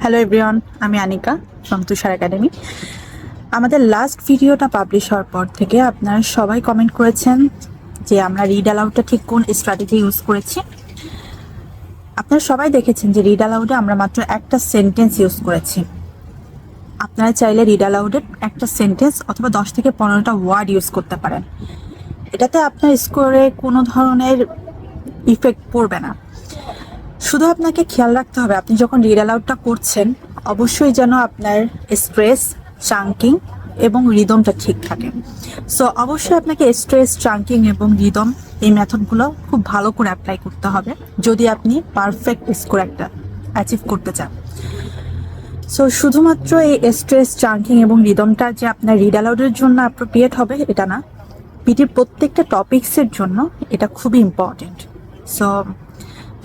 Hello everyone, আমি Anika from Tushar academy. আমাদের last ভিডিওটা পাবলিশ হওয়ার পর থেকে আপনারা সবাই কমেন্ট করেছেন যে আমরা রিড অ্যালাউডটা ঠিক কোন স্ট্র্যাটেজি ইউজ করেছি। আপনারা সবাই দেখেছেন যে রিড অ্যালাউডে আমরা মাত্র একটা সেন্টেন্স ইউজ করেছি। আপনারা চাইলে রিড অ্যালাউডের একটা সেন্টেন্স অথবা 10 থেকে 15টা ওয়ার্ড ইউজ করতে পারেন। এটাতে আপনার স্কোরে কোনো ধরনের ইফেক্ট পড়বে না। শুধু আপনাকে খেয়াল রাখতে হবে আপনি যখন রিড অ্যালাউডটা করছেন অবশ্যই যেন আপনার স্ট্রেস, চাঙ্কিং এবং রিদমটা ঠিক থাকে। সো অবশ্যই আপনাকে স্ট্রেস, চাঙ্কিং এবং রিদম এই মেথডগুলো খুব ভালো করে অ্যাপ্লাই করতে হবে যদি আপনি পারফেক্ট স্কোর একটা অ্যাচিভ করতে চান। সো শুধুমাত্র এই স্ট্রেস, চাঙ্কিং এবং রিদমটা যে আপনার রিড অ্যালাউডের জন্য অ্যাপ্রোপ্রিয়েট হবে এটা না, পিটির প্রত্যেকটা টপিক্সের জন্য এটা খুবই ইম্পর্টেন্ট। সো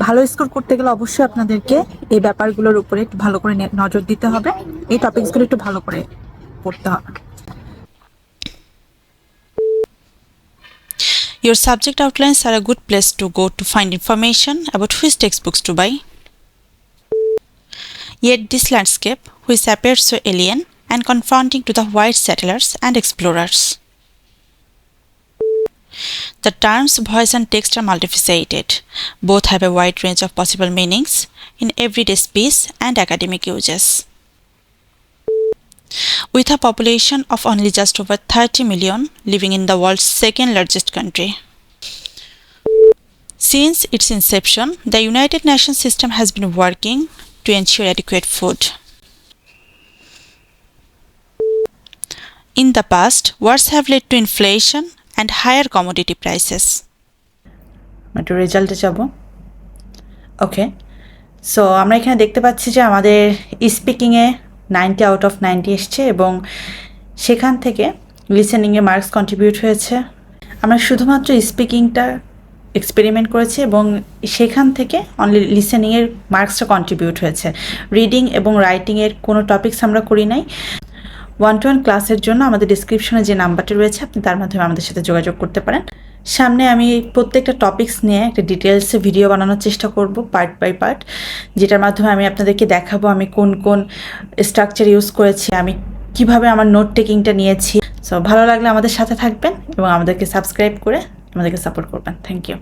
ভালো স্কোর করতে গেলে অবশ্যই আপনাদেরকে এই ব্যাপারগুলোর উপরে একটু ভালো করে নজর দিতে হবে, এই টপিকসগুলো একটু ভালো করে পড়তে হবে। Your subject outlines are a good place to go to find information about which textbooks to buy. Yet this landscape, which appears so alien and confronting to the white settlers and explorers. The terms voice and text are multifaceted. Both have a wide range of possible meanings in everyday speech and academic uses. With a population of only just over 30 million living in the world's second largest country. Since its inception, the United Nations system has been working to ensure adequate food. In the past, wars have led to inflation and higher commodity prices. একটু রেজাল্টে যাব। ওকে, so আমরা এখানে দেখতে পাচ্ছি যে আমাদের স্পিকিংয়ে 90 out of 90 এসছে এবং সেখান থেকে লিসেনিংয়ে মার্কস কন্ট্রিবিউট হয়েছে। আমরা শুধুমাত্র স্পিকিংটা এক্সপেরিমেন্ট করেছি এবং সেখান থেকে অনলি লিসেনিংয়ের মার্কসটা কন্ট্রিবিউট হয়েছে। রিডিং এবং রাইটিংয়ের কোনো টপিকস আমরা করি নাই। 1-to-1 ক্লাসের জন্য আমাদের ডিসক্রিপশনে যে নাম্বারটি রয়েছে আপনি তার মাধ্যমে আমাদের সাথে যোগাযোগ করতে পারেন। সামনে আমি প্রত্যেকটা টপিকস নিয়ে একটা ডিটেলসে ভিডিও বানানোর চেষ্টা করব পার্ট বাই পার্ট, যেটার মাধ্যমে আমি আপনাদেরকে দেখাবো আমি কোন কোন স্ট্রাকচার ইউজ করেছি, আমি কিভাবে আমার নোট টেকিংটা নিয়েছি। সো ভালো লাগলে আমাদের সাথে থাকবেন এবং আমাদেরকে সাবস্ক্রাইব করে আমাদেরকে সাপোর্ট করবেন। Thank you.